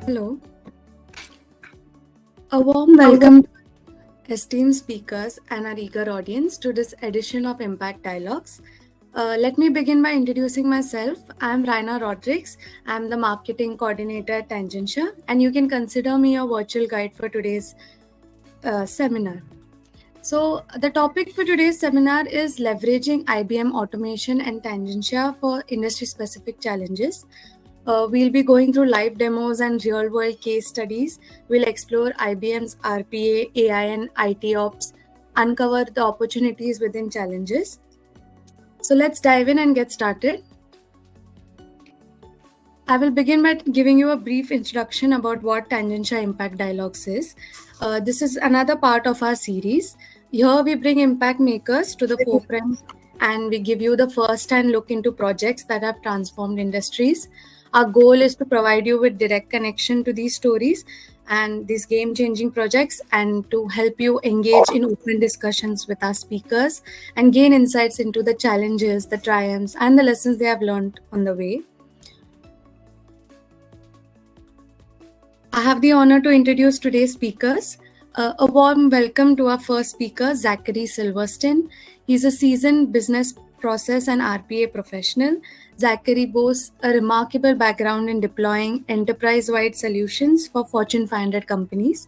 Hello. A warm welcome to esteemed speakers and our eager audience to this edition of Impact Dialogues. Let me begin by introducing myself. I'm Raina Rodriguez. I'm the marketing coordinator at Tangentia, and you can consider me your virtual guide for today's seminar. So, the topic for today's seminar is leveraging IBM automation and Tangentia for industry specific challenges. We'll be going through live demos and real world case studies. We'll explore IBM's RPA, AI, and IT ops, uncover the opportunities within challenges. So, let's dive in and get started. I will begin by giving you a brief introduction about what Tangentia Impact Dialogues is. This is another part of our series. Here we bring impact makers to the forefront and we give you the first-hand look into projects that have transformed industries. Our goal is to provide you with direct connection to these stories and these game-changing projects and to help you engage in open discussions with our speakers and gain insights into the challenges, the triumphs, and the lessons they have learned on the way. I have the honor to introduce today's speakers. A warm welcome to our first speaker, Zachary Silverstein. He's a seasoned business process and RPA professional. Zachary boasts a remarkable background in deploying enterprise-wide solutions for Fortune 500 companies.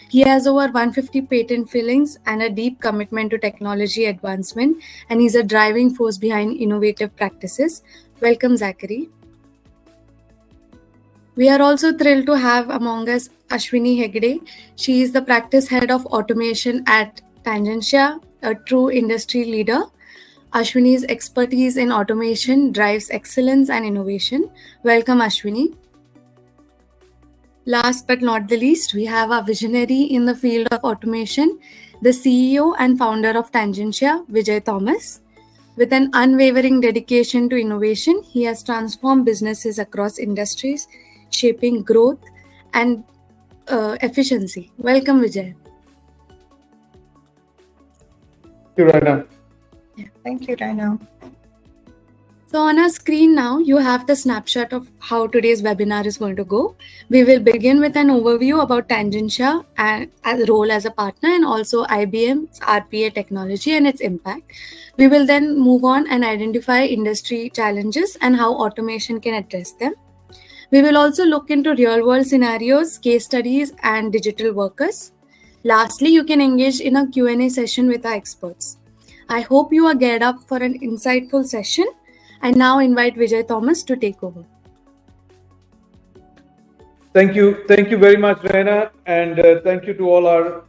He has over 150 patent filings and a deep commitment to technology advancement, and he's a driving force behind innovative practices. Welcome, Zachary. We are also thrilled to have among us Ashwini Hegde. She is the practice head of automation at Tangentia, a true industry leader. Ashwini's expertise in automation drives excellence and innovation. Welcome, Ashwini. Last but not the least, we have a visionary in the field of automation, the CEO and founder of Tangentia, Vijay Thomas. With an unwavering dedication to innovation, he has transformed businesses across industries, shaping growth and efficiency. Welcome, Vijay. Thank you, Raina. Thank you, Raina. So on our screen now, you have the snapshot of how today's webinar is going to go. We will begin with an overview about Tangentia and role as a partner and also IBM's RPA technology and its impact. We will then move on and identify industry challenges and how automation can address them. We will also look into real-world scenarios, case studies, and digital workers. Lastly, you can engage in a Q&A session with our experts. I hope you are geared up for an insightful session. I now invite Vijay Thomas to take over. Thank you very much, Raina, and thank you to all our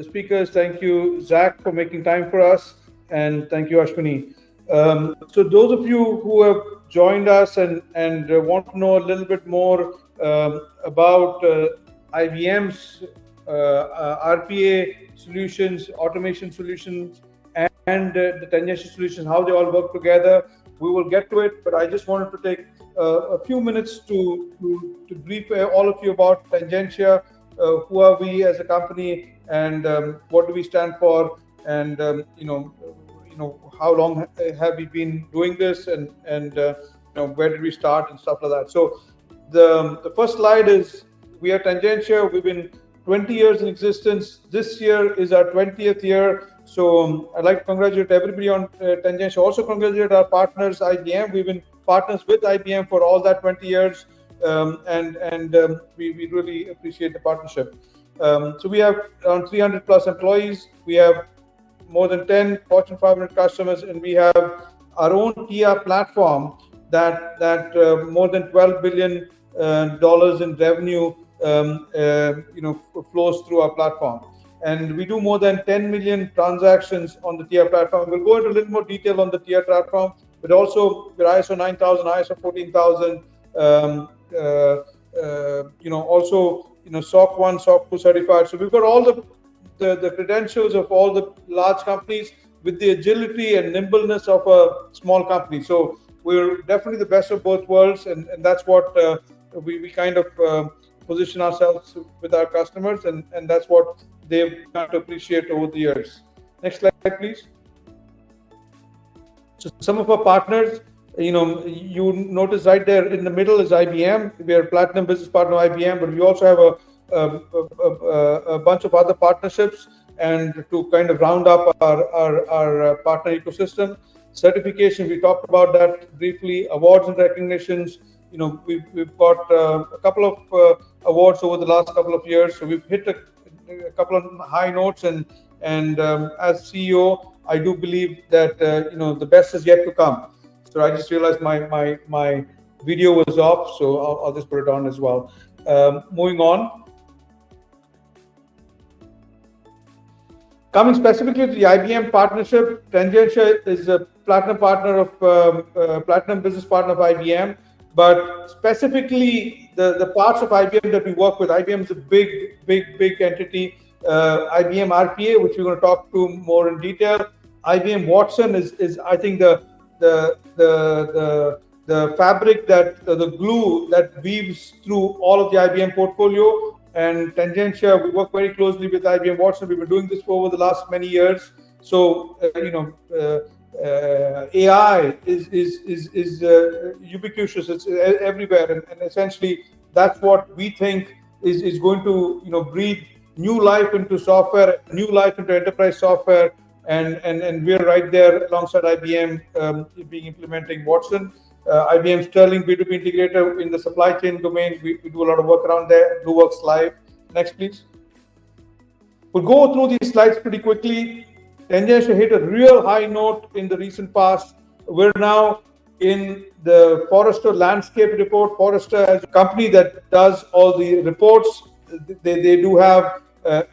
speakers. Thank you, Zach, for making time for us, and thank you, Ashwini. So those of you who have joined us and want to know a little bit more about IBM's RPA solutions, automation solutions, and the Tangentia solutions, how they all work together, we will get to it. But I just wanted to take a few minutes to brief all of you about Tangentia, who are we as a company, and what do we stand for, and how long have we been doing this, and where did we start and stuff like that. So the first slide is we are Tangentia. We've been 20 years in existence. This year is our 20th year. So I'd like to congratulate everybody on Tangentia. Also congratulate our partners, IBM. We've been partners with IBM for all that 20 years, and we really appreciate the partnership. So we have around 300 plus employees. We have more than 10 Fortune 500 customers, and we have our own TR platform that more than $12 billion in revenue flows through our platform. And we do more than 10 million transactions on the TR platform. We'll go into a little more detail on the TR platform, but also we're ISO 9000, ISO 14000, also SOC 1, SOC 2 certified. So we've got all the credentials of all the large companies with the agility and nimbleness of a small company. So we're definitely the best of both worlds, and that's what we kind of position ourselves with our customers, and that's what they've come to appreciate over the years. Next slide, please. So some of our partners, You notice right there in the middle is IBM. We are a platinum business partner of IBM, but we also have a bunch of other partnerships, and to kind of round up our partner ecosystem. Certification, we talked about that briefly. Awards and recognitions. We've got a couple of awards over the last couple of years, so we've hit a couple of high notes, and as CEO, I do believe that the best is yet to come. So I just realized my video was off, so I'll just put it on as well. Moving on. Coming specifically to the IBM partnership, Tangentia is a platinum partner of platinum business partner of IBM. But specifically, the parts of IBM that we work with, IBM is a big entity. IBM RPA, which we're going to talk to more in detail. IBM Watson is I think the fabric, that the glue that weaves through all of the IBM portfolio. And Tangentia, we work very closely with IBM Watson. We've been doing this for over the last many years. So AI is ubiquitous. It's everywhere, and essentially that's what we think is going to breathe new life into software, new life into enterprise software, and we're right there alongside IBM being implementing Watson. IBM Sterling B2B integrator in the supply chain domain. We do a lot of work around there. BlueWorks Live. Next, please. We'll go through these slides pretty quickly. Tangentia hit a real high note in the recent past. We're now in the Forrester Landscape Report. Forrester is a company that does all the reports. They do have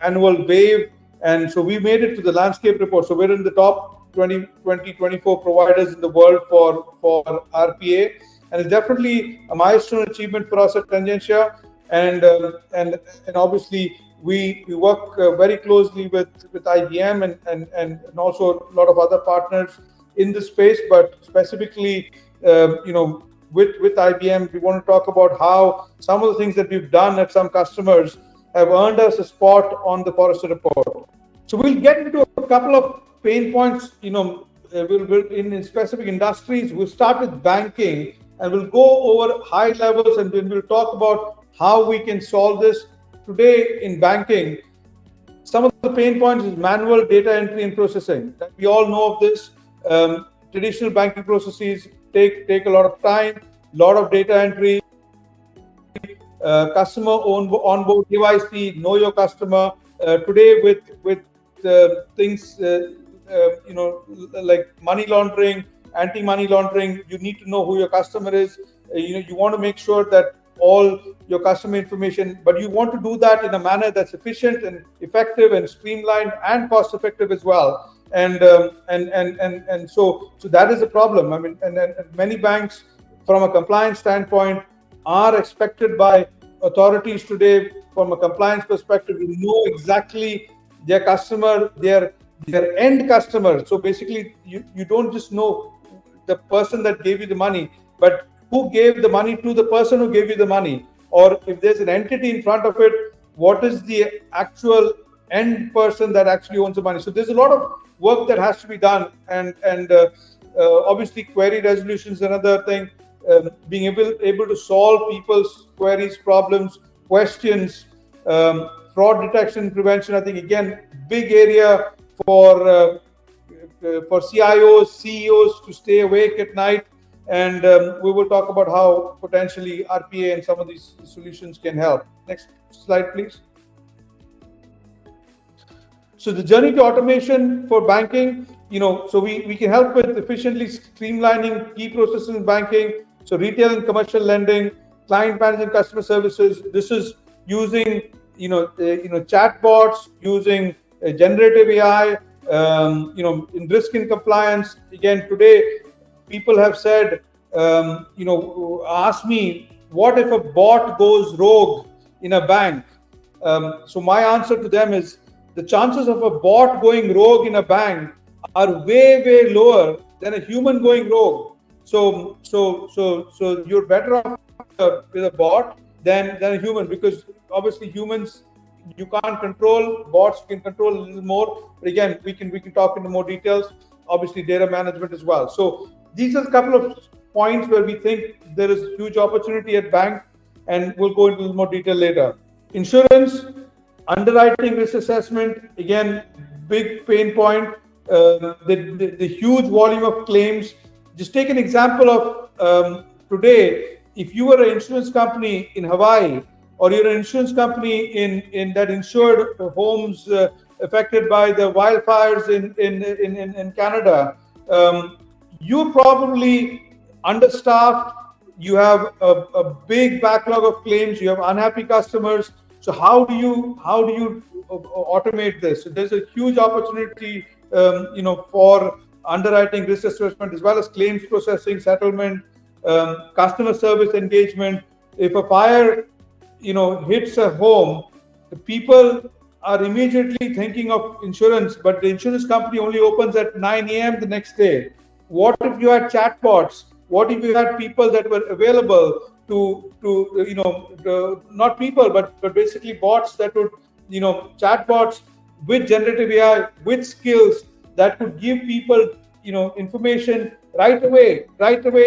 annual wave, and so we made it to the Landscape Report. So we're in the top 24 providers in the world for RPA, and it's definitely a milestone achievement for us at Tangentia. And obviously we work very closely with IBM and also a lot of other partners in this space, but specifically with IBM, we want to talk about how some of the things that we've done at some customers have earned us a spot on the Forrester report. So we'll get into a couple of pain points, we'll in specific industries. We'll start with banking, and we'll go over high levels, and then we'll talk about how we can solve this. Today in banking, some of the pain points is manual data entry and processing. We all know of this. Traditional banking processes take a lot of time, lot of data entry, customer onboard KYC, know your customer. Today with things like money laundering, anti-money laundering, you need to know who your customer is. You want to make sure that all your customer information, but you want to do that in a manner that's efficient and effective and streamlined and cost effective as well. And so that is a problem. I mean, and many banks, from a compliance standpoint, are expected by authorities today, from a compliance perspective, to know exactly their customer, their end customer. So basically, you don't just know the person that gave you the money, but who gave the money to the person who gave you the money. Or if there's an entity in front of it, what is the actual end person that actually owns the money? So there's a lot of work that has to be done, and obviously query resolution is another thing. Being able to solve people's queries, problems, questions, fraud detection, prevention. I think again, big area for CIOs, CEOs to stay awake at night. And we will talk about how potentially RPA and some of these solutions can help. Next slide, please. So the journey to automation for banking, so we can help with efficiently streamlining key processes in banking. So retail and commercial lending, client management, customer services. This is using chatbots, using generative AI, in risk and compliance. Again, today people have said, ask me, what if a bot goes rogue in a bank? So my answer to them is, the chances of a bot going rogue in a bank are way lower than a human going rogue. So you're better off with a bot than a human, because obviously humans you can't control, bots you can control a little more. But again, we can talk into more details. Obviously, data management as well. So these are a couple of points where we think there is huge opportunity at bank, and we'll go into a little more detail later. Insurance, underwriting, risk assessment, again, big pain point. The huge volume of claims. Just take an example of today. If you were an insurance company in Hawaii, or you're an insurance company in that insured homes affected by the wildfires in Canada, you're probably understaffed. You have a big backlog of claims. You have unhappy customers. So how do you automate this? So there's a huge opportunity, for underwriting, risk assessment, as well as claims processing, settlement, customer service engagement. If a fire, hits a home, the people are immediately thinking of insurance, but the insurance company only opens at 9 a.m. the next day. What if you had chatbots? What if you had people that were available not people, but basically bots that would, chatbots with generative AI, with skills that could give people, information right away,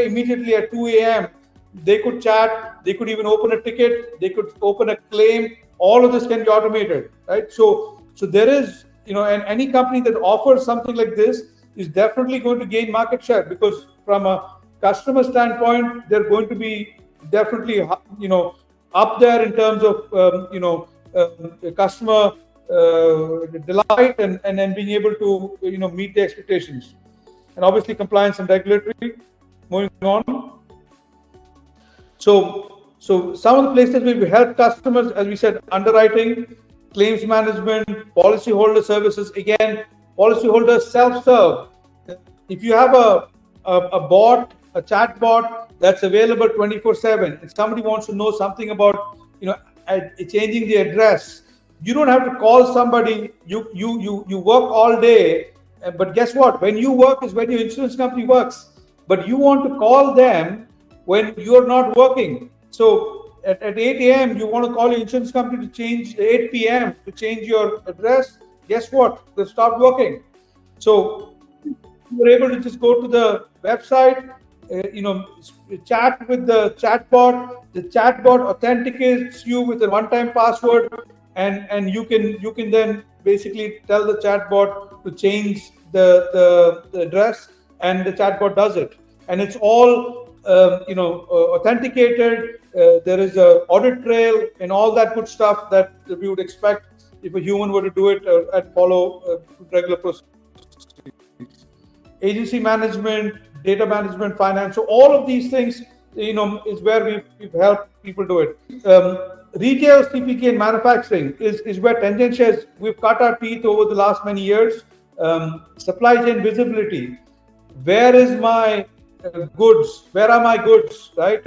immediately at 2 a.m. They could chat, they could even open a ticket, they could open a claim. All of this can be automated, right? So there is, and any company that offers something like this is definitely going to gain market share, because from a customer standpoint, they're going to be definitely, up there in terms of, customer delight and then being able to, meet the expectations. And obviously compliance and regulatory. Moving on. So some of the places where we help customers, as we said, underwriting, claims management, policyholder services. Again, policyholder self-serve. If you have a bot, a chat bot that's available 24/7, and somebody wants to know something about, changing the address, you don't have to call somebody. You work all day, but guess what? When you work is when your insurance company works. But you want to call them when you're not working. So at 8 a.m. you want to call your insurance company to change 8 p.m. to change your address. Guess what? They've stopped working. So you're able to just go to the website, chat with the chatbot. The chatbot authenticates you with a one-time password, and you can then basically tell the chatbot to change the address, and the chatbot does it, and it's all authenticated. There is a audit trail and all that good stuff that we would expect if a human were to do it and follow regular procedures. Agency management, data management, finance. So all of these things, is where we've helped people do it. Retail, CPG, and manufacturing is where Tangentia is. We've cut our teeth over the last many years. Supply chain visibility. Where is my goods? Where are my goods? Right?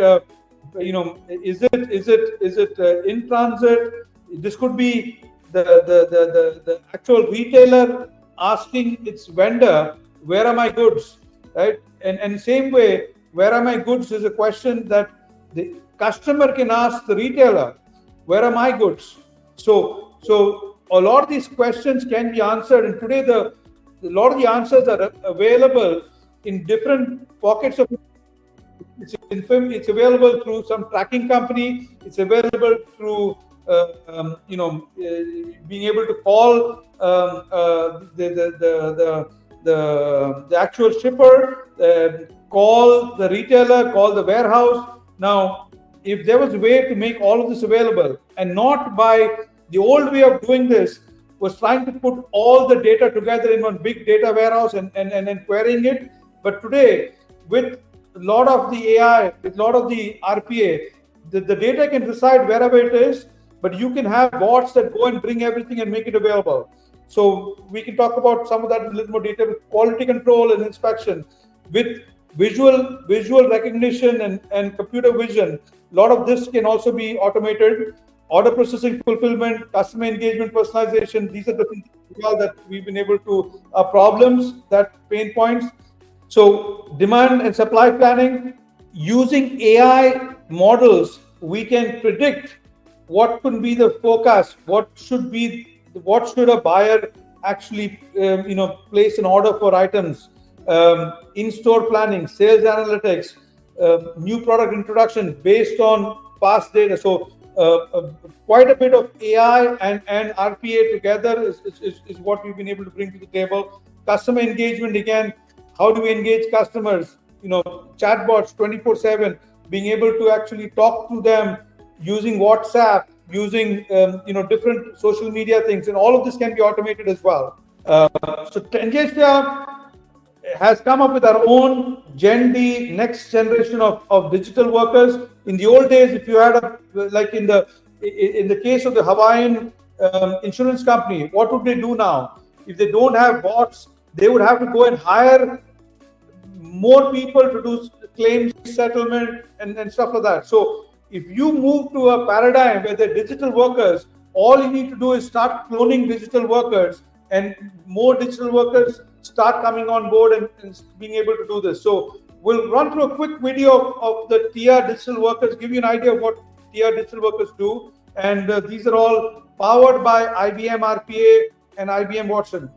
Is it in transit? This could be the actual retailer asking its vendor, where are my goods? Right? And same way, where are my goods is a question that the customer can ask the retailer, where are my goods? So a lot of these questions can be answered, and today a lot of the answers are available in different pockets of. It's available through some tracking company. It's available through being able to call the actual shipper, call the retailer, call the warehouse. Now, if there was a way to make all of this available, and not by the old way of doing this was trying to put all the data together in one big data warehouse and then querying it. But today, with a lot of the AI, with a lot of the RPA, the data can reside wherever it is, but you can have bots that go and bring everything and make it available. So we can talk about some of that in a little more detail. Quality control and inspection with visual recognition and computer vision. A lot of this can also be automated. Order processing, fulfillment, customer engagement, personalization. These are the things that we've been able to problems, that pain points. So demand and supply planning, using AI models, we can predict what could be the forecast, what should a buyer actually place an order for items, in-store planning, sales analytics, new product introduction based on past data. So quite a bit of AI and RPA together is what we've been able to bring to the table. Customer engagement, again, how do we engage customers? Chatbots 24/7, being able to actually talk to them using WhatsApp, using different social media things, and all of this can be automated as well. So Tangentia has come up with our own Gen D next generation of digital workers. In the old days, if you had like in the case of the Hawaiian insurance company, what would they do now? If they don't have bots, they would have to go and hire more people to do claims settlement and stuff like that. So if you move to a paradigm where they're digital workers, all you need to do is start cloning digital workers, and more digital workers start coming on board and being able to do this. So we'll run through a quick video of the TR digital workers, give you an idea of what TR digital workers do. And these are all powered by IBM RPA and IBM Watson.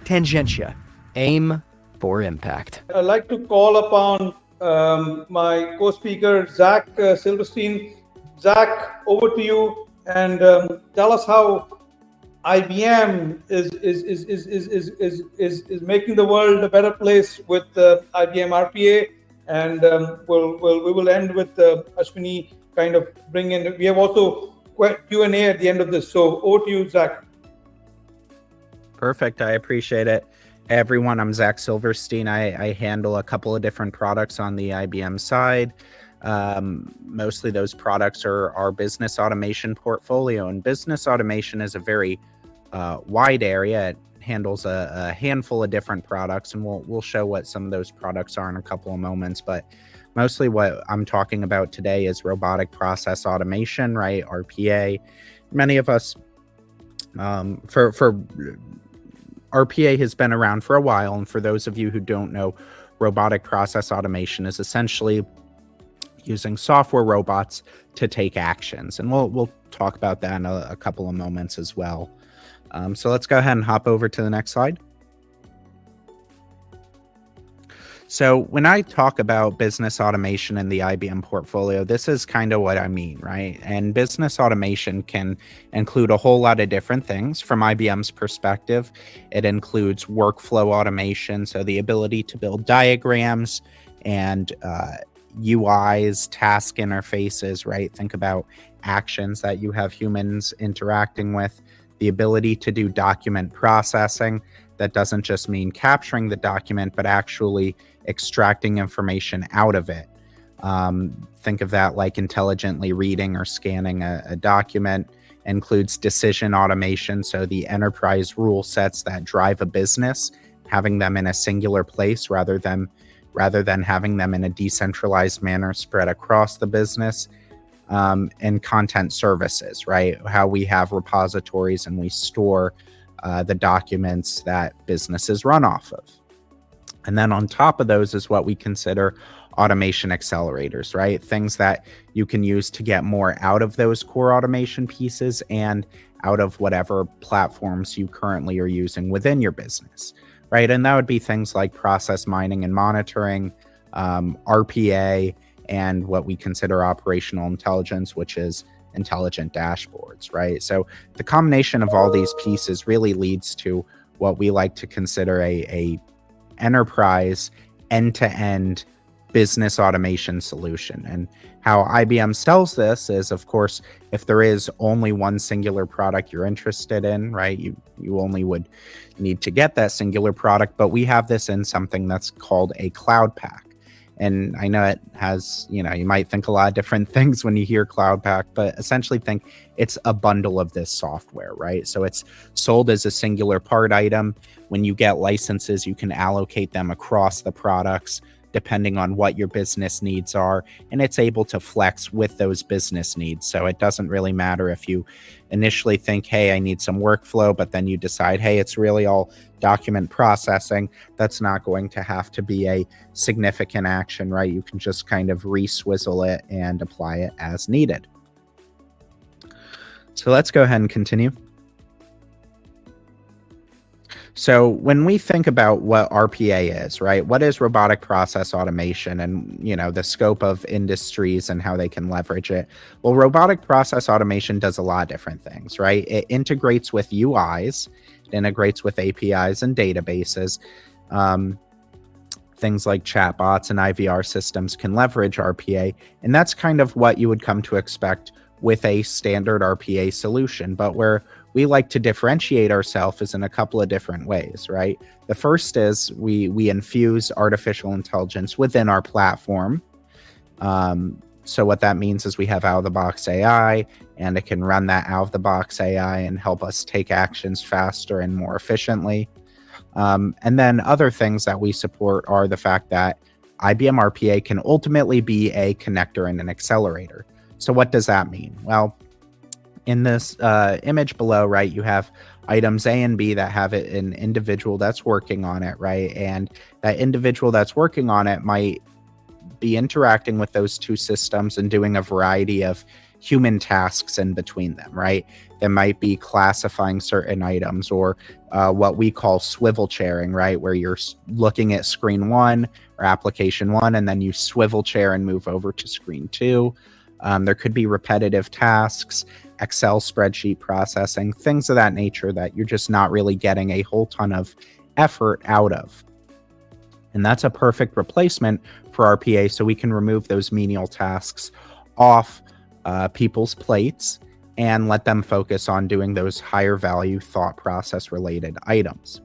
Tangentia, aim for impact. I'd like to call upon my co-speaker, Zach Silverstein. Zach, over to you, and tell us how IBM is making the world a better place with IBM RPA, and we will end with Ashwini kind of bring in. We have also Q&A at the end of this. So over to you, Zach. Perfect. I appreciate it. Hey, everyone, I'm Zach Silverstein. I handle a couple of different products on the IBM side. Mostly those products are our business automation portfolio, and business automation is a very wide area. It handles a handful of different products, and we'll show what some of those products are in a couple of moments. But mostly what I'm talking about today is robotic process automation, right? RPA. Many of us, for RPA has been around for a while, and for those of you who don't know, robotic process automation is essentially using software robots to take actions, and we'll talk about that in a couple of moments as well. So let's go ahead and hop over to the next slide. So when I talk about business automation in the IBM portfolio, this is kind of what I mean, right? And business automation can include a whole lot of different things. From IBM's perspective, it includes workflow automation, so the ability to build diagrams and UIs, task interfaces, right? Think about actions that you have humans interacting with. The ability to do document processing. That doesn't just mean capturing the document, but actually extracting information out of it. Think of that like intelligently reading or scanning a document. Includes decision automation, so the enterprise rule sets that drive a business, having them in a singular place rather than having them in a decentralized manner spread across the business. And content services, right? How we have repositories and we store the documents that businesses run off of. And then on top of those is what we consider automation accelerators, right? Things that you can use to get more out of those core automation pieces and out of whatever platforms you currently are using within your business, right? And that would be things like process mining and monitoring, RPA, and what we consider operational intelligence, which is intelligent dashboards, right? So the combination of all these pieces really leads to what we like to consider a enterprise end-to-end business automation solution. And how IBM sells this is, of course, if there is only one singular product you're interested in, right, you only would need to get that singular product. But we have this in something that's called a cloud pack. And I know it has, you might think a lot of different things when you hear cloud pack, but essentially think it's a bundle of this software, right? So it's sold as a singular part item. When you get licenses, you can allocate them across the products depending on what your business needs are, and it's able to flex with those business needs. So it doesn't really matter if you initially think, hey, I need some workflow, but then you decide, hey, it's really all document processing. That's not going to have to be a significant action, right? You can just kind of re-swizzle it and apply it as needed. So let's go ahead and continue. So when we think about what RPA is, right, what is robotic process automation, and, the scope of industries and how they can leverage it? Well, robotic process automation does a lot of different things, right? It integrates with UIs, it integrates with APIs and databases. Things like chatbots and IVR systems can leverage RPA, and that's kind of what you would come to expect with a standard RPA solution. But where we like to differentiate ourselves is in a couple of different ways, right? The first is we infuse artificial intelligence within our platform. So what that means is we have out-of-the-box AI, and it can run that out-of-the-box AI and help us take actions faster and more efficiently. And then other things that we support are the fact that IBM RPA can ultimately be a connector and an accelerator. So what does that mean? Well, in this image below, right, you have items A and B that have an individual that's working on it, right? And that individual that's working on it might be interacting with those two systems and doing a variety of human tasks in between them, right? That might be classifying certain items, or what we call swivel chairing, right? Where you're looking at screen 1 or application 1, and then you swivel chair and move over to screen 2. There could be repetitive tasks, Excel spreadsheet processing, things of that nature that you're just not really getting a whole ton of effort out of. And that's a perfect replacement for RPA, so we can remove those menial tasks off people's plates and let them focus on doing those higher value thought process related items.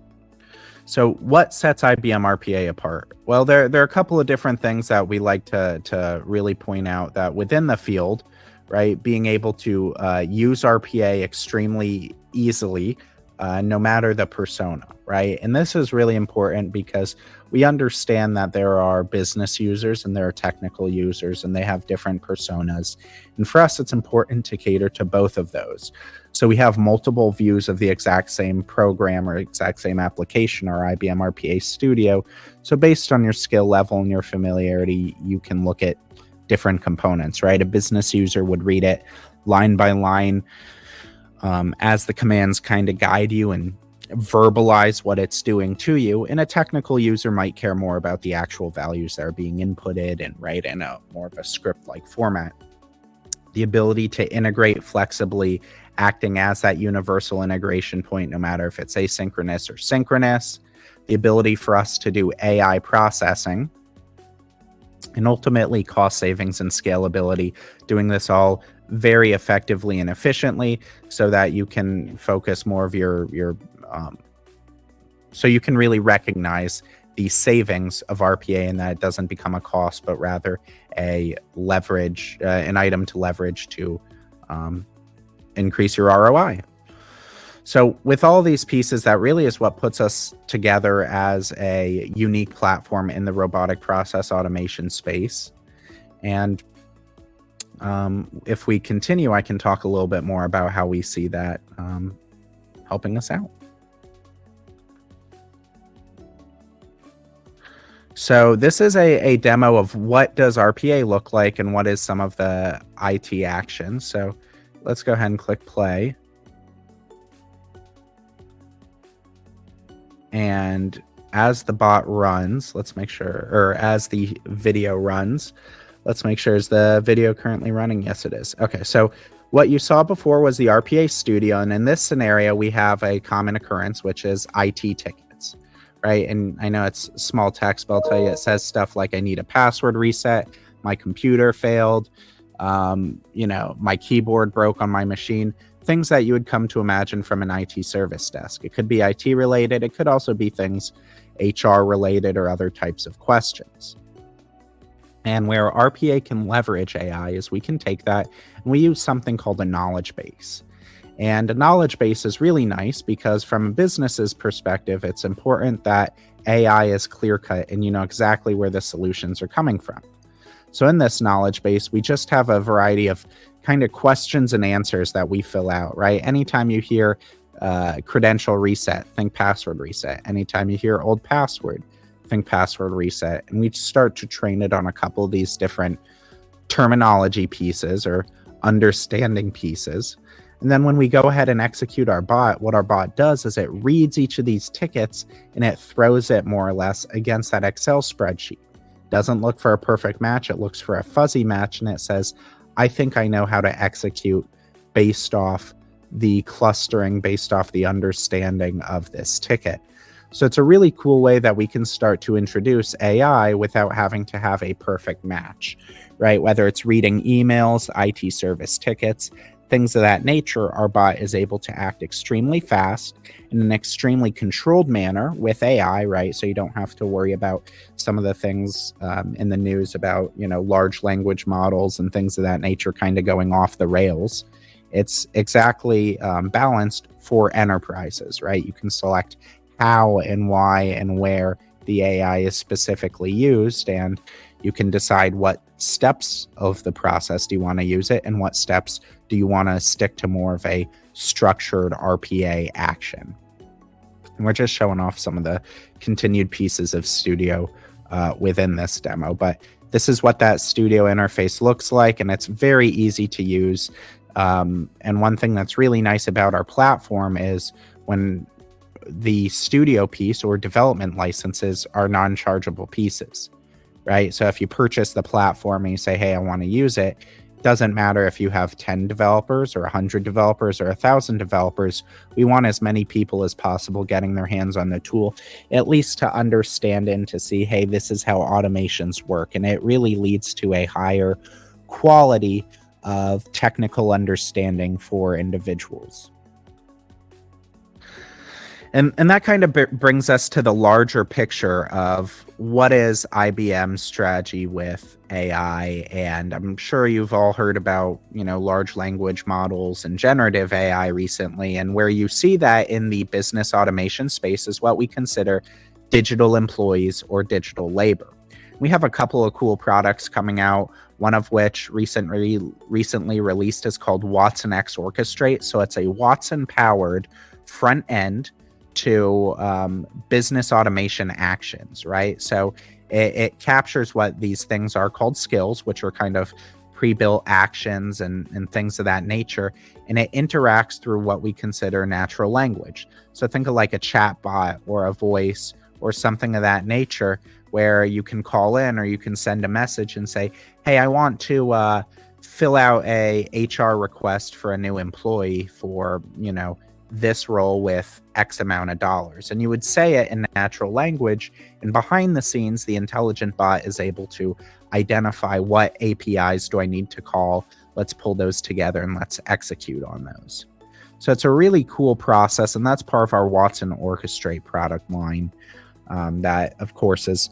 So what sets IBM RPA apart? Well, there are a couple of different things that we like to really point out that within the field, right, being able to use RPA extremely easily, no matter the persona, right? And this is really important because we understand that there are business users and there are technical users, and they have different personas. And for us, it's important to cater to both of those. So we have multiple views of the exact same program or exact same application, or IBM RPA Studio. So based on your skill level and your familiarity, you can look at different components, right? A business user would read it line by line as the commands kind of guide you and verbalize what it's doing to you. And a technical user might care more about the actual values that are being inputted and write in a more of a script-like format. The ability to integrate flexibly, acting as that universal integration point, no matter if it's asynchronous or synchronous. The ability for us to do AI processing, and ultimately cost savings and scalability, doing this all very effectively and efficiently so that you can focus more of your so you can really recognize the savings of RPA, and that it doesn't become a cost, but rather a leverage, an item to leverage to increase your ROI. So with all these pieces, that really is what puts us together as a unique platform in the robotic process automation space. And if we continue, I can talk a little bit more about how we see that helping us out. So this is a demo of what does RPA look like and what is some of the IT actions. So let's go ahead and click play. And as the bot runs, let's make sure, or as the video runs, let's make sure, is the video currently running? Yes, it is. Okay, so What you saw before was the RPA Studio, and in this scenario, we have a common occurrence, which is IT tickets, right? And I know it's small text, but I'll tell you, it says stuff like, I need a password reset, my computer failed, my keyboard broke on my machine, things that you would come to imagine from an IT service desk. It could be IT related. It could also be things HR related or other types of questions. And where RPA can leverage AI is we can take that and we use something called a knowledge base. And a knowledge base is really nice because from a business's perspective, it's important that AI is clear cut and you know exactly where the solutions are coming from. So in this knowledge base, we just have a variety of kind of questions and answers that we fill out, right? Anytime you hear credential reset, think password reset. Anytime you hear old password, think password reset. And we start to train it on a couple of these different terminology pieces or understanding pieces. And then when we go ahead and execute our bot, what our bot does is it reads each of these tickets and it throws it more or less against that Excel spreadsheet. Doesn't look for a perfect match. It looks for a fuzzy match and it says, I think I know how to execute based off the clustering, based off the understanding of this ticket. So it's a really cool way that we can start to introduce AI without having to have a perfect match, right? Whether it's reading emails, IT service tickets, things of that nature, our bot is able to act extremely fast in an extremely controlled manner with AI, right? So you don't have to worry about some of the things in the news about, large language models and things of that nature kind of going off the rails. It's exactly balanced for enterprises, right? You can select how and why and where the AI is specifically used, and you can decide what steps of the process do you want to use it and what steps do you want to stick to more of a structured RPA action. And we're just showing off some of the continued pieces of Studio within this demo, but this is what that Studio interface looks like, and it's very easy to use. And one thing that's really nice about our platform is when the Studio piece or development licenses are non-chargeable pieces, right? So if you purchase the platform and you say, hey, I want to use it, doesn't matter if you have 10 developers or 100 developers or 1,000 developers. We want as many people as possible getting their hands on the tool, at least to understand and to see, hey, this is how automations work. And it really leads to a higher quality of technical understanding for individuals. And that kind of brings us to the larger picture of what is IBM's strategy with AI. And I'm sure you've all heard about, large language models and generative AI recently. And where you see that in the business automation space is what we consider digital employees or digital labor. We have a couple of cool products coming out, one of which recently released is called Watson X Orchestrate. So it's a Watson-powered front end to business automation actions, right? So it captures what these things are called skills, which are kind of pre-built actions and things of that nature, and it interacts through what we consider natural language. So think of like a chat bot or a voice or something of that nature where you can call in or you can send a message and say, hey, I want to fill out a HR request for a new employee for, this role with X amount of dollars. And you would say it in natural language, and behind the scenes, the intelligent bot is able to identify what APIs do I need to call. Let's pull those together and let's execute on those. So it's a really cool process, and that's part of our Watson Orchestrate product line. That, of course, is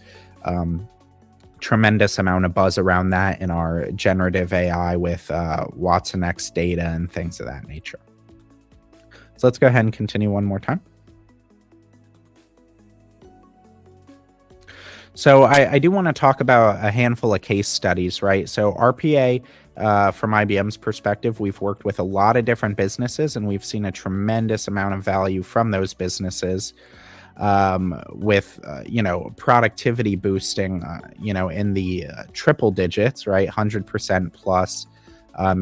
tremendous amount of buzz around that in our generative AI with Watson X data and things of that nature. So let's go ahead and continue one more time. So I do want to talk about a handful of case studies, right? So RPA, from IBM's perspective, we've worked with a lot of different businesses, and we've seen a tremendous amount of value from those businesses with, productivity boosting, in the triple digits, right? 100% plus,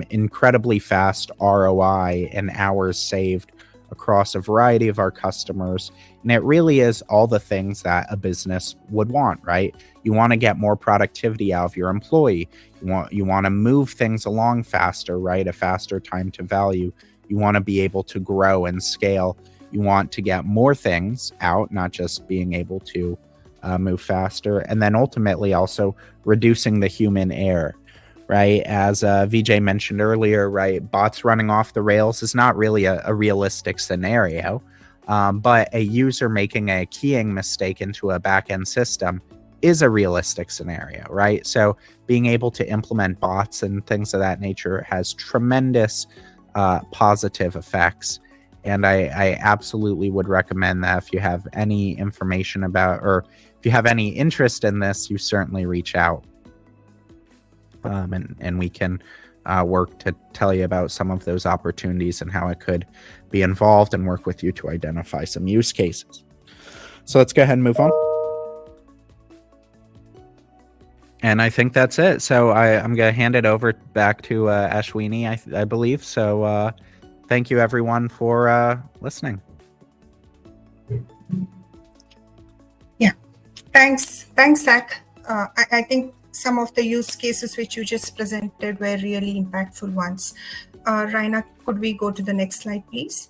incredibly fast ROI and hours saved across a variety of our customers. And it really is all the things that a business would want, right? You want to get more productivity out of your employee. You want to move things along faster, right? A faster time to value. You want to be able to grow and scale. You want to get more things out, not just being able to move faster. And then ultimately also reducing the human error, right? As Vijay mentioned earlier, right? Bots running off the rails is not really a realistic scenario, but a user making a keying mistake into a backend system is a realistic scenario, right? So being able to implement bots and things of that nature has tremendous positive effects. And I absolutely would recommend that if you have any information about, or if you have any interest in this, you certainly reach out. And we can work to tell you about some of those opportunities and how it could be involved and work with you to identify some use cases. So let's go ahead and move on. And I think that's it. So I'm going to hand it over back to Ashwini, I believe. So thank you, everyone, for listening. Yeah, thanks, Zach. I think some of the use cases which you just presented were really impactful ones. Raina, could we go to the next slide, please?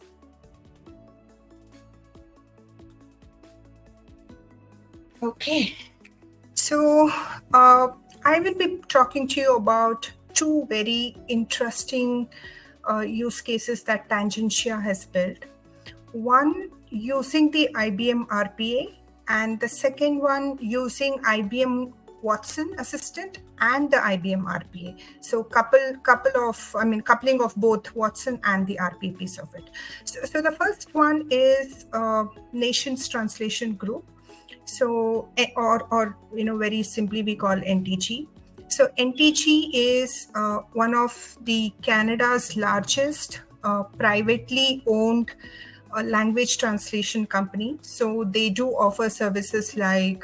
Okay, so I will be talking to you about two very interesting use cases that Tangentia has built. One using the IBM RPA, and the second one using IBM Watson Assistant and the IBM RPA. So coupling of both Watson and the RPA piece of it. So the first one is Nations Translation Group. So or very simply we call NTG. So NTG is one of the Canada's largest privately owned language translation company. So they do offer services like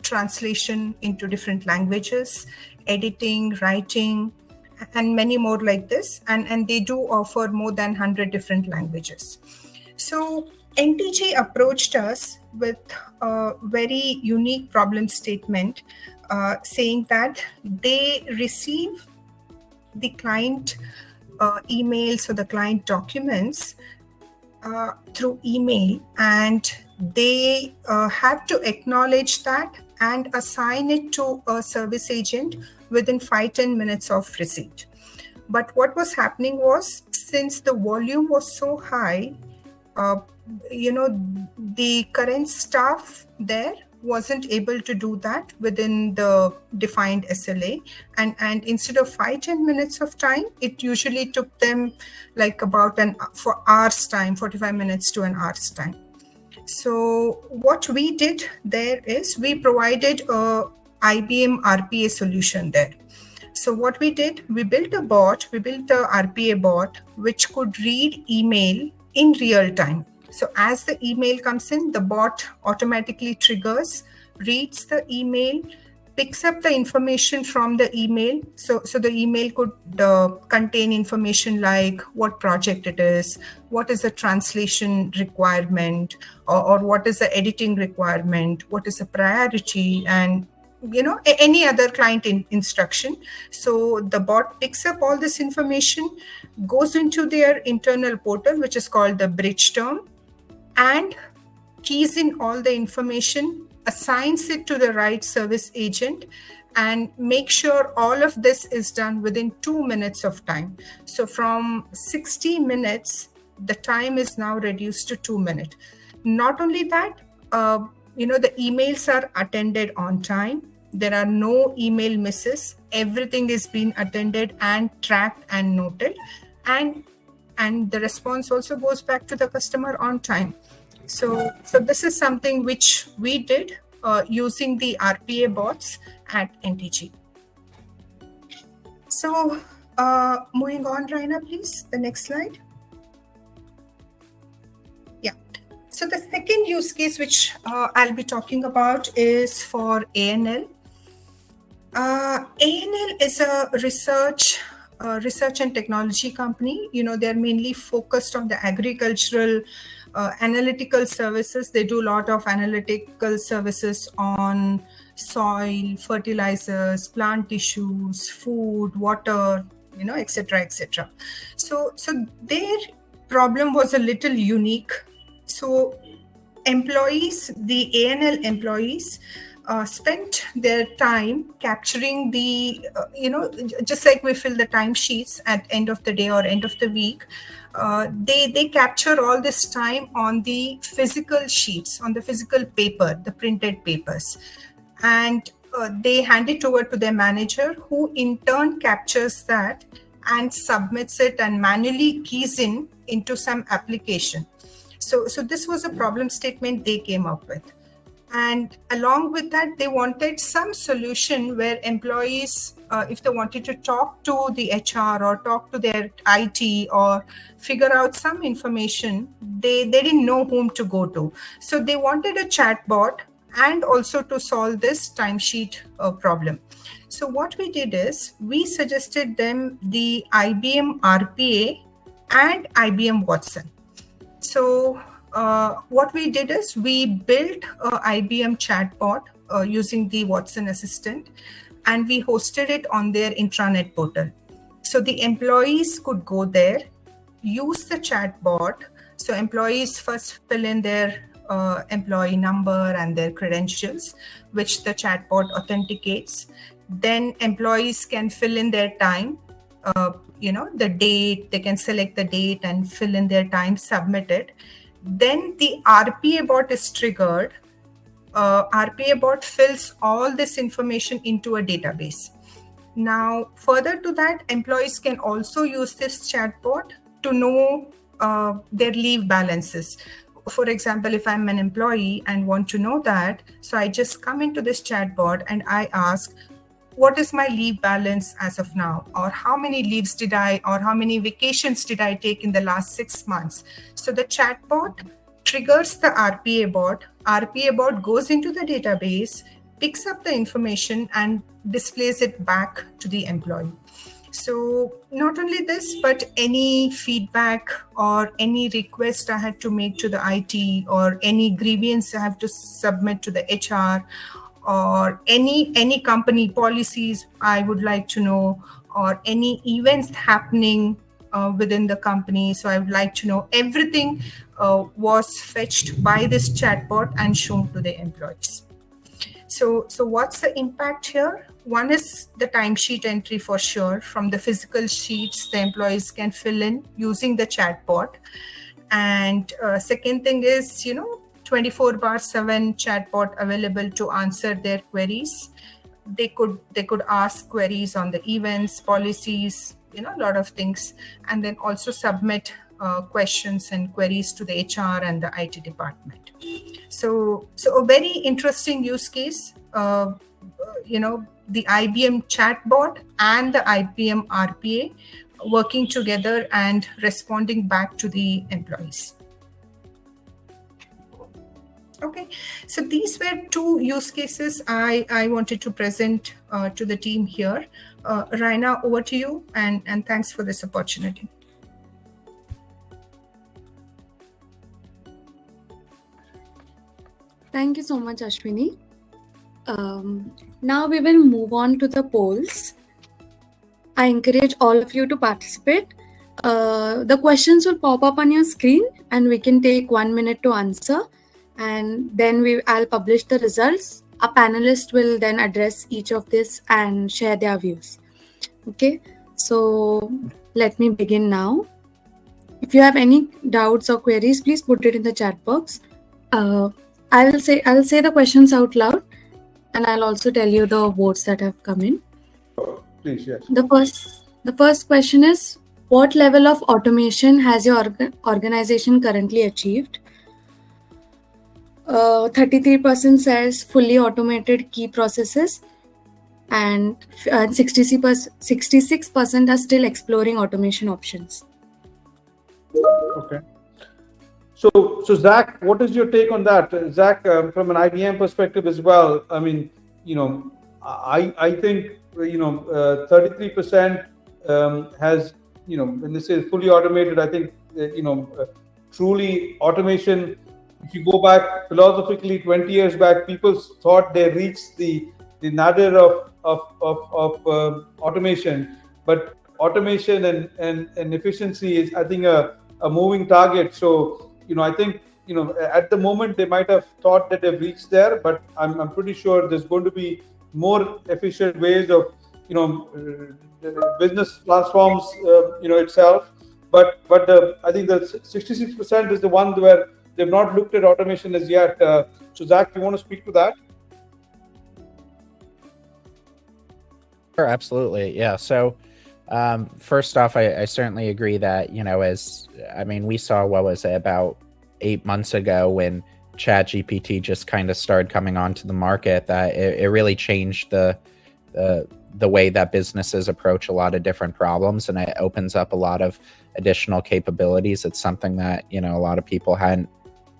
translation into different languages, editing, writing, and many more like this. And they do offer more than 100 different languages. So NTG approached us with a very unique problem statement, saying that they receive the client emails or the client documents through email, and they have to acknowledge that and assign it to a service agent within 5-10 minutes of receipt. But what was happening was, since the volume was so high, the current staff there wasn't able to do that within the defined SLA. And instead of 5-10 minutes of time, it usually took them like about for hours time, 45 minutes to an hour's time. So what we did there is we provided a IBM RPA solution there. So what we did, we built a RPA bot, which could read email in real time. So as the email comes in, the bot automatically triggers, reads the email, picks up the information from the email. So the email could contain information like what project it is, what is the translation requirement, or what is the editing requirement, what is the priority, and any other client instruction. So the bot picks up all this information, goes into their internal portal, which is called the bridge term, and keys in all the information, assigns it to the right service agent, and make sure all of this is done within 2 minutes of time. So from 60 minutes, the time is now reduced to 2 minutes. Not only that, the emails are attended on time. There are no email misses. Everything is being attended and tracked and noted. And the response also goes back to the customer on time. So this is something which we did using the RPA bots at NTG. So moving on, Raina, please, the next slide. Yeah. So the second use case which I'll be talking about is for ANL. ANL is a research research and technology company. They're mainly focused on the agricultural analytical services. They do a lot of analytical services on soil, fertilizers, plant tissues, food, water, etc., etc. So their problem was a little unique. So employees, the ANL employees, spent their time capturing the, just like we fill the time sheets at end of the day or end of the week, they capture all this time on the physical sheets, on the physical paper, the printed papers. And they hand it over to their manager, who in turn captures that and submits it and manually keys into some application. So this was a problem statement they came up with. And along with that, they wanted some solution where employees, if they wanted to talk to the HR or talk to their IT or figure out some information, they didn't know whom to go to. So they wanted a chatbot and also to solve this timesheet problem. So what we did is we suggested them the IBM RPA and IBM Watson. So what we did is we built a IBM chatbot using the Watson Assistant, and we hosted it on their intranet portal. So the employees could go there, use the chatbot. So employees first fill in their employee number and their credentials, which the chatbot authenticates. Then employees can fill in their time, the date. They can select the date and fill in their time, submit it. Then the RPA bot is triggered. RPA bot fills all this information into a database. Now, further to that, employees can also use this chatbot to know their leave balances. For example, if I'm an employee and want to know that, so I just come into this chatbot and I ask, what is my leave balance as of now? Or how many leaves did I, or how many vacations did I take in the last 6 months? So the chatbot triggers the RPA bot. RPA bot goes into the database, picks up the information and displays it back to the employee. So not only this, but any feedback or any request I had to make to the IT, or any grievance I have to submit to the HR, or any company policies I would like to know, or any events happening within the company. So I would like to know everything was fetched by this chatbot and shown to the employees. So what's the impact here? One is the timesheet entry for sure. From the physical sheets, the employees can fill in using the chatbot. And second thing is, 24/7 chatbot available to answer their queries. They could ask queries on the events, policies, a lot of things, and then also submit questions and queries to the HR and the IT department. So a very interesting use case. The IBM chatbot and the IBM RPA working together and responding back to the employees. Okay, so these were two use cases I wanted to present to the team here. Raina, over to you, and thanks for this opportunity. Thank you so much, Ashwini. Now we will move on to the polls. I encourage all of you to participate. The questions will pop up on your screen and we can take 1 minute to answer, and then I'll publish the results. A panelist will then address each of this and share their views. Okay, so let me begin now. If you have any doubts or queries, please put it in the chat box. I'll say the questions out loud, and I'll also tell you the votes that have come in. Please, yes. The first question is, what level of automation has your organization currently achieved? 33% says fully automated key processes, and 66% are still exploring automation options. Okay. So Zach, what is your take on that? Zach, from an IBM perspective as well, I mean, I think, 33% has, when they say fully automated, I think, truly automation, if you go back philosophically 20 years back, people thought they reached the nadir of automation. But automation and efficiency is, I think, a moving target. So, I think, at the moment they might have thought that they've reached there, but I'm pretty sure there's going to be more efficient ways of, business transforms, itself. But I think the 66% is the one where they've not looked at automation as yet. So Zach, you want to speak to that? Sure, absolutely. Yeah. So first off, I certainly agree that, we saw, what was it, about 8 months ago when ChatGPT just kind of started coming onto the market, that it really changed the way that businesses approach a lot of different problems, and it opens up a lot of additional capabilities. It's something that, a lot of people hadn't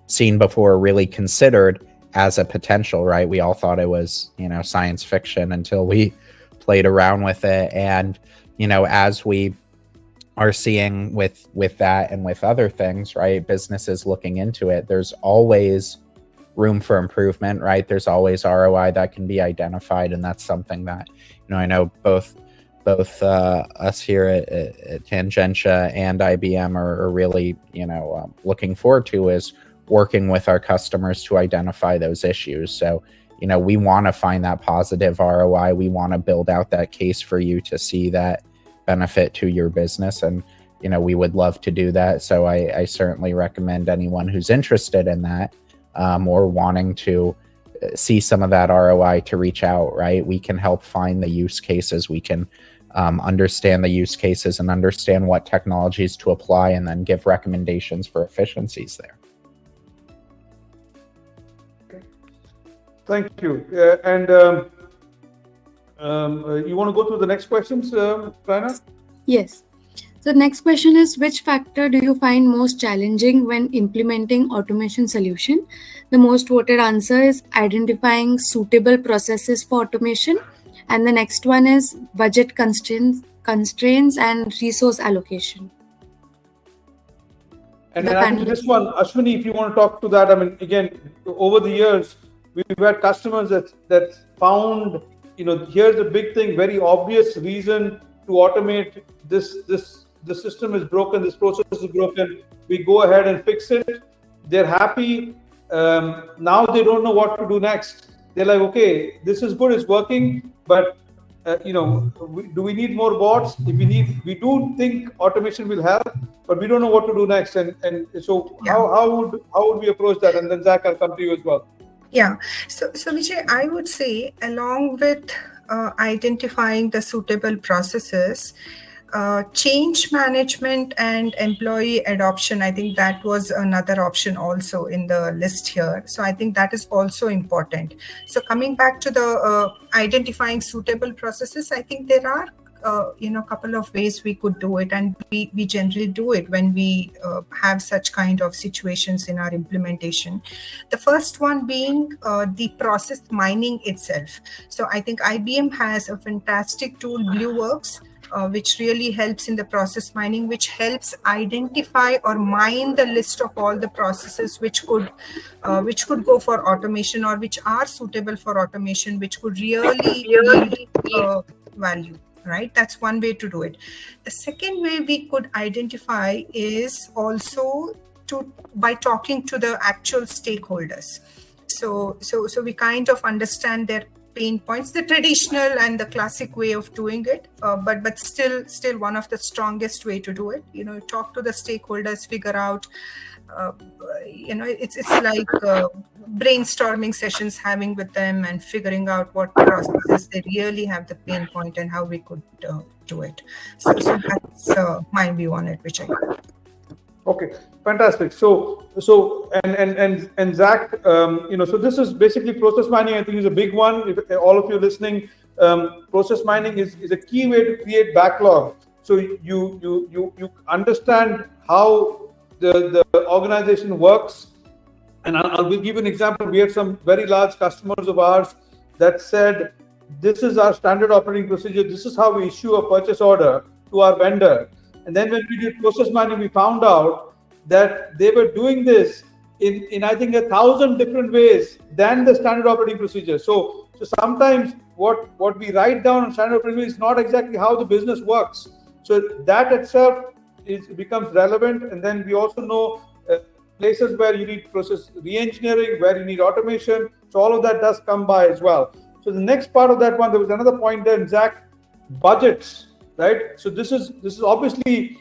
seen before, really considered as a potential, right? We all thought it was, science fiction until we played around with it. And, as we are seeing with that and with other things, right, businesses looking into it, there's always room for improvement, right? There's always ROI that can be identified. And that's something that, I know both us here at Tangentia and IBM are really, looking forward to, is working with our customers to identify those issues. So, we want to find that positive ROI. We want to build out that case for you to see that benefit to your business. And, we would love to do that. So I certainly recommend anyone who's interested in that, or wanting to see some of that ROI, to reach out, right? We can help find the use cases. We can understand the use cases and understand what technologies to apply, and then give recommendations for efficiencies there. Thank you. And you want to go through the next questions, Raina? Yes. So next question is, which factor do you find most challenging when implementing automation solution? The most voted answer is identifying suitable processes for automation. And the next one is budget constraints and resource allocation. And I think this one, Ashwini, if you want to talk to that, again, over the years, we've had customers that found, here's a big thing, very obvious reason to automate this. The system is broken, this process is broken. We go ahead and fix it. They're happy. Now they don't know what to do next. They're like, okay, this is good, it's working, but do we need more bots? We do think automation will help, but we don't know what to do next. And so how would we approach that? And then Zach, I'll come to you as well. Yeah. So Vijay, I would say, along with identifying the suitable processes, change management and employee adoption, I think that was another option also in the list here. So I think that is also important. So coming back to the identifying suitable processes, I think there are a couple of ways we could do it, and we generally do it when we have such kind of situations in our implementation. The first one being the process mining itself. So I think IBM has a fantastic tool, Blueworks, which really helps in the process mining, which helps identify or mine the list of all the processes which could go for automation, or which are suitable for automation, which could really yield value. Right? That's one way to do it. The second way we could identify is also by talking to the actual stakeholders. So we kind of understand their pain points, the traditional and the classic way of doing it, but still one of the strongest way to do it. Talk to the stakeholders, figure out. It's like brainstorming sessions, having with them and figuring out what processes they really have the pain point and how we could do it. So that's my view on it, Vijay. Okay, fantastic. So and Zach, so this is basically process mining. I think is a big one. If all of you listening, process mining is a key way to create backlog. So you understand how the organization works. And I'll give you an example. We had some very large customers of ours that said, this is our standard operating procedure. This is how we issue a purchase order to to our vendor. And then when we did process mining, we found out that they were doing this in I think 1,000 different ways than the standard operating procedure. So sometimes what we write down on standard operating procedure is not exactly how the business works. So that itself becomes relevant. And then we also know places where you need process re-engineering, where you need automation. So all of that does come by as well. So the next part of that one, there was another point there, Zach, budgets, right? So this is obviously,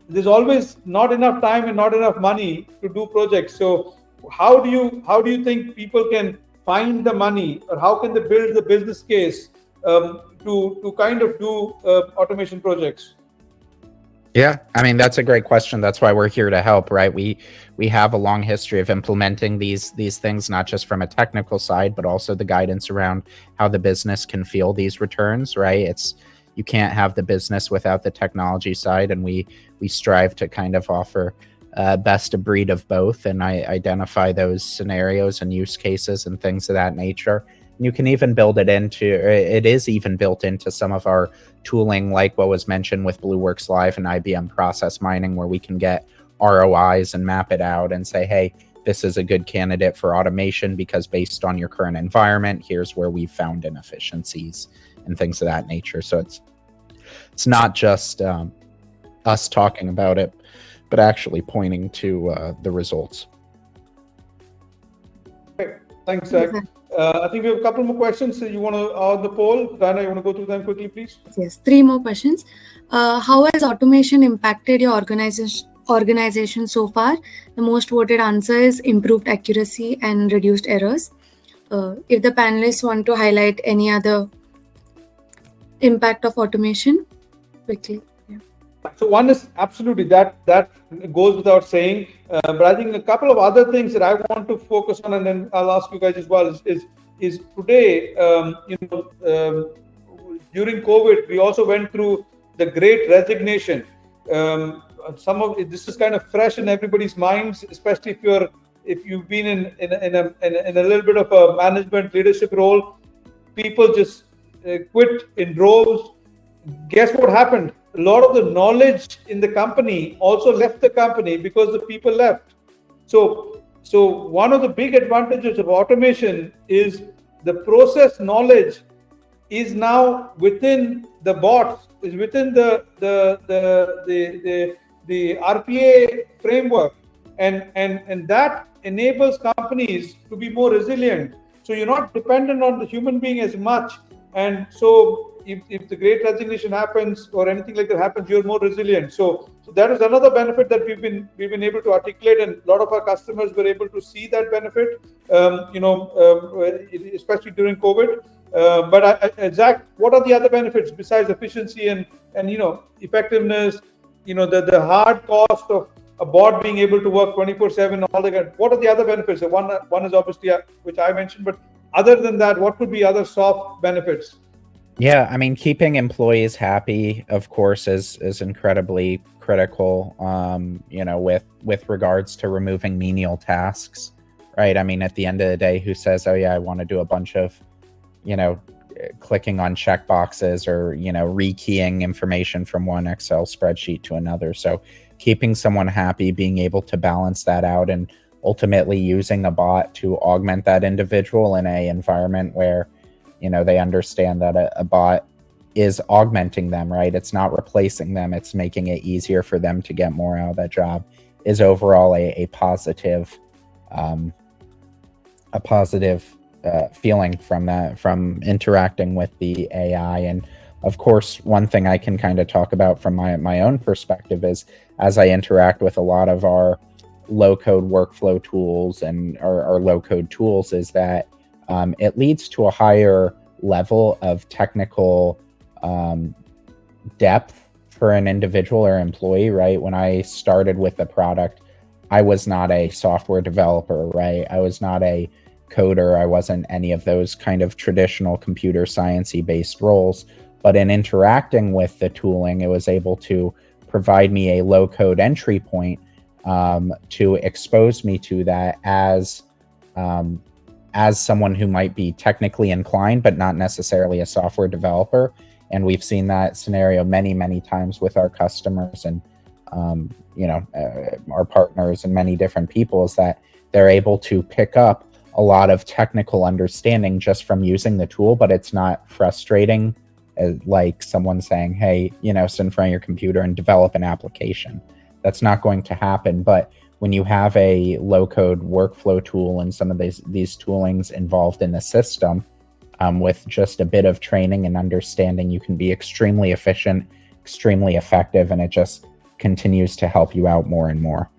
there's always not enough time and not enough money to do projects. So how do you think people can find the money, or how can they build the business case to kind of do automation projects? Yeah, I mean, that's a great question. That's why we're here to help, right? We have a long history of implementing these things, not just from a technical side, but also the guidance around how the business can feel these returns, right? You can't have the business without the technology side, and we strive to kind of offer best of breed of both and identify those scenarios and use cases and things of that nature. You can even build it into, it is even built into some of our tooling, like what was mentioned with BlueWorks Live and IBM Process Mining, where we can get ROIs and map it out and say, hey, this is a good candidate for automation because based on your current environment, here's where we've found inefficiencies and things of that nature. So it's not just us talking about it, but actually pointing to the results. Okay. Thanks, Zach. I think we have a couple more questions. So you want to on the poll, Diana, you want to go through them quickly, please? Yes, 3 more questions. How has automation impacted your organization so far? The most voted answer is improved accuracy and reduced errors. If the panelists want to highlight any other impact of automation, quickly. Yeah. So one is absolutely that goes without saying, but I think a couple of other things that I want to focus on, and then I'll ask you guys as well, is today, during COVID, we also went through the Great Resignation. Some of this is kind of fresh in everybody's minds, especially if you've been in a little bit of a management leadership role. People just quit in droves. Guess what happened? A lot of the knowledge in the company also left the company because the people left. So one of the big advantages of automation is the process knowledge is now within the bots, is within the RPA framework, and that enables companies to be more resilient. So you're not dependent on the human being as much, and so if the Great Resignation happens or anything like that happens, you're more resilient. So that is another benefit that we've been able to articulate, and a lot of our customers were able to see that benefit, especially during COVID. But Zach, what are the other benefits besides efficiency and effectiveness? The hard cost of a bot being able to work 24/7, all that. What are the other benefits? One is obviously which I mentioned, but other than that, what could be other soft benefits? Yeah, I mean, keeping employees happy, of course, is incredibly critical. With regards to removing menial tasks, right? I mean, at the end of the day, who says, "Oh yeah, I want to do a bunch of, clicking on checkboxes or rekeying information from one Excel spreadsheet to another?" So, keeping someone happy, being able to balance that out, and ultimately using a bot to augment that individual in a environment where they understand that a bot is augmenting them, right? It's not replacing them. It's making it easier for them to get more out of that job, is overall a positive feeling from interacting with the AI. And of course, one thing I can kind of talk about from my own perspective is, as I interact with a lot of our low-code workflow tools and our low-code tools, is that it leads to a higher level of technical depth for an individual or employee, right? When I started with the product, I was not a software developer, right? I was not a coder. I wasn't any of those kind of traditional computer sciencey based roles. But in interacting with the tooling, it was able to provide me a low-code entry point to expose me to that as someone who might be technically inclined, but not necessarily a software developer. And we've seen that scenario many times with our customers and our partners and many different people, is that they're able to pick up a lot of technical understanding just from using the tool, but it's not frustrating like someone saying, hey, sit in front of your computer and develop an application. That's not going to happen. But when you have a low-code workflow tool and some of these toolings involved in the system, with just a bit of training and understanding, you can be extremely efficient, extremely effective, and it just continues to help you out more and more.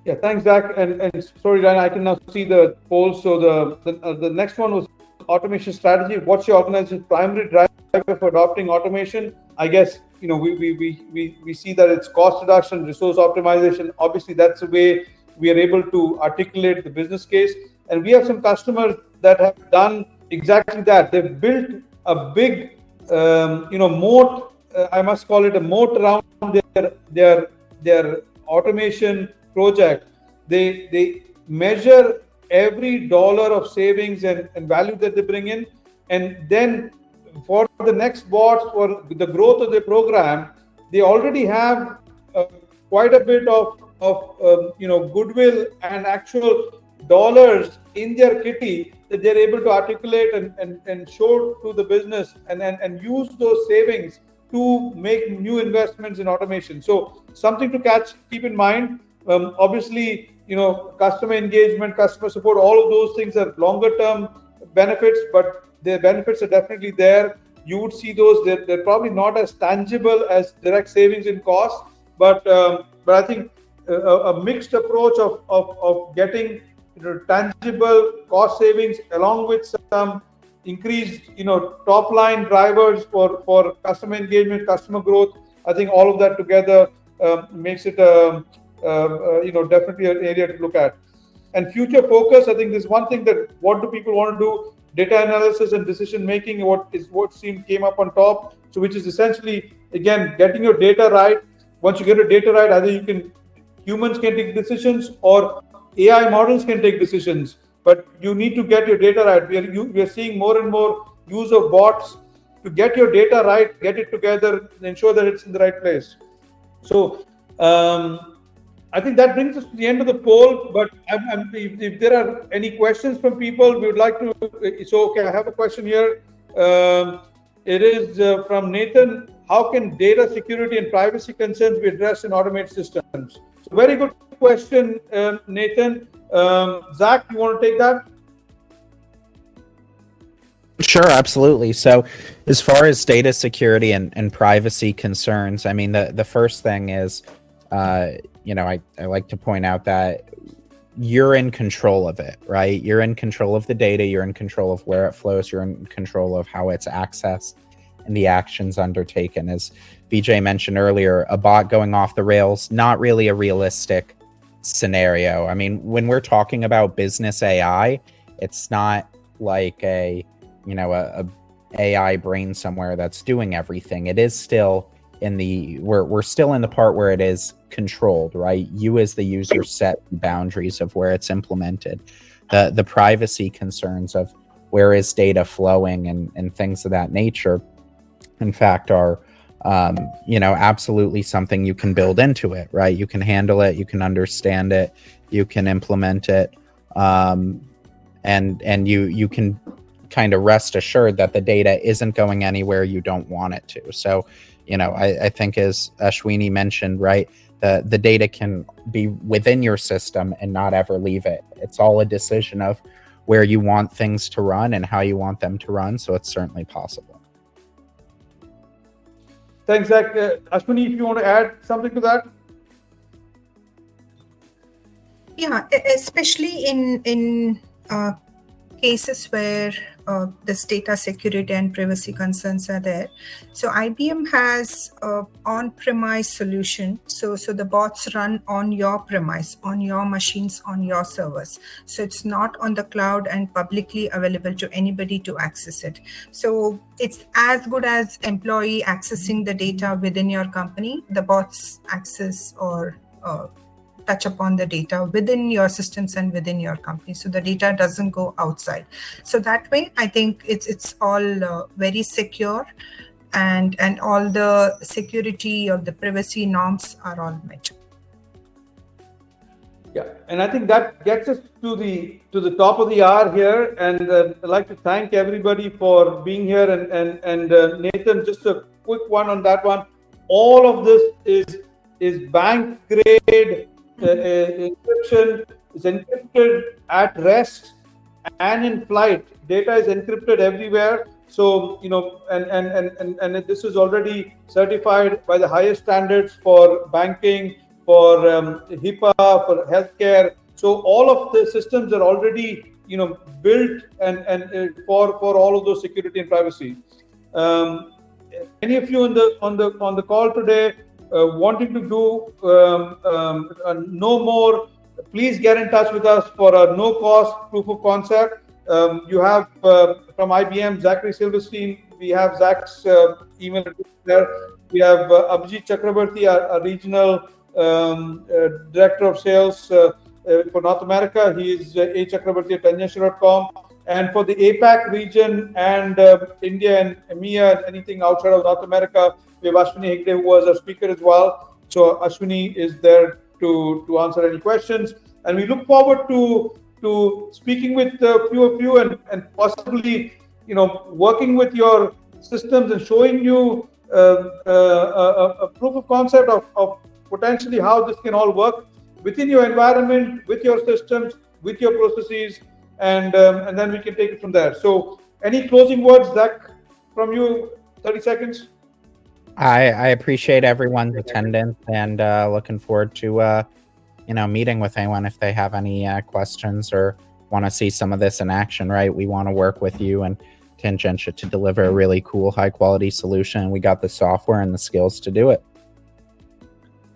Yeah, thanks, Zach. And sorry, Ryan, I can now see the poll. So the next one was automation strategy. What's your organization's primary driver for adopting automation? I guess we see that it's cost reduction, resource optimization. Obviously, that's the way we are able to articulate the business case. And we have some customers that have done exactly that. They've built a big, moat. I must call it a moat around their automation project. They measure every dollar of savings and value that they bring in, and then for the next bots, for the growth of the program, they already have quite a bit of goodwill and actual dollars in their kitty that they're able to articulate and show to the business and use those savings to make new investments in automation. So something to keep in mind. Obviously, customer engagement, customer support, all of those things are longer term benefits, but their benefits are definitely there. You would see those. They're probably not as tangible as direct savings in cost, but I think a mixed approach of getting tangible cost savings along with some increased top line drivers for customer engagement, customer growth. I think all of that together makes it definitely an area to look at. And future focus, I think there's one thing that what do people want to do? Data analysis and decision making, what came up on top. So which is essentially, again, getting your data right. Once you get your data right, either humans can take decisions or AI models can take decisions. But you need to get your data right. We are seeing more and more use of bots to get your data right, get it together, and ensure that it's in the right place. So I think that brings us to the end of the poll. But if there are any questions from people, we would like to. So okay, I have a question here. It is from Nathan. How can data security and privacy concerns be addressed in automated systems? So very good question, Nathan. Zach, you want to take that? Sure, absolutely. So as far as data security and privacy concerns, I mean, the first thing is, I like to point out that you're in control of it, right? You're in control of the data, you're in control of where it flows, you're in control of how it's accessed and the actions undertaken. As Vijay mentioned earlier, a bot going off the rails, not really a realistic scenario. I mean, when we're talking about business AI, it's not like a AI brain somewhere that's doing everything. It is still we're still in the part where it is controlled, right? You as the user set boundaries of where it's implemented. The privacy concerns of where is data flowing and things of that nature, in fact, are absolutely something you can build into it, right? You can handle it, you can understand it, you can implement it, and you can kind of rest assured that the data isn't going anywhere you don't want it to. So, I think as Ashwini mentioned, right, the data can be within your system and not ever leave it. It's all a decision of where you want things to run and how you want them to run. So it's certainly possible. Thanks, Zach. Ashwini, if you want to add something to that. Yeah, especially in cases where this data security and privacy concerns are there. So IBM has on-premise solution. So the bots run on your premise, on your machines, on your servers. So it's not on the cloud and publicly available to anybody to access it. So it's as good as employee accessing the data within your company. The bots access or touch upon the data within your systems and within your company. So the data doesn't go outside. So that way, I think it's all very secure, and all the security or the privacy norms are all met. Yeah, and I think that gets us to the top of the hour here, and I'd like to thank everybody for being here. And Nathan, just a quick one on that one. All of this is bank grade encryption. Is encrypted at rest and in flight. Data is encrypted everywhere. So and this is already certified by the highest standards for banking, for HIPAA, for healthcare. So all of the systems are already built and for all of those security and privacy. Any of you on the call today wanting to do know more, please get in touch with us for a no-cost proof of concept. You have from IBM, Zachary Silverstein. We have Zach's email address there. We have Abhijit Chakrabarti, our regional director of sales for North America. He is achakrabarti at tangentia.com. And for the APAC region and India and EMEA and anything outside of North America, we have Ashwini Hegde, who was our speaker as well. So Ashwini is there to answer any questions. And we look forward to speaking with a few of you and possibly, working with your systems and showing you a proof of concept of potentially how this can all work within your environment, with your systems, with your processes, and then we can take it from there. So any closing words, Zach, from you? 30 seconds. I appreciate everyone's attendance, and looking forward to meeting with anyone if they have any questions or want to see some of this in action. Right, we want to work with you and Tangentia to deliver a really cool, high quality solution. We got the software and the skills to do it.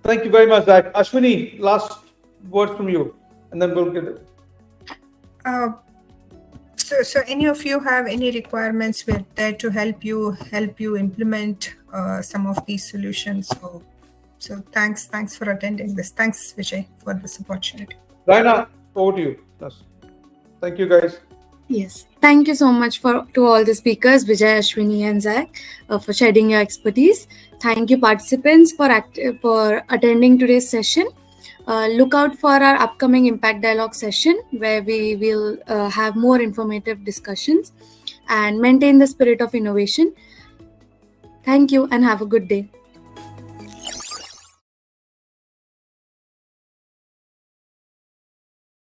Thank you very much, Zach. Ashwini, last words from you, and then we'll get it. So any of you have any requirements, we're there to help you implement some of these solutions. So thanks for attending this. Thanks, Vijay, for this opportunity. Raina, over to you. Yes. Thank you, guys. Yes, thank you so much to all the speakers, Vijay, Ashwini, and Zach, for sharing your expertise. Thank you, participants, for attending today's session. Look out for our upcoming Impact Dialogue session, where we will have more informative discussions and maintain the spirit of innovation. Thank you and have a good day.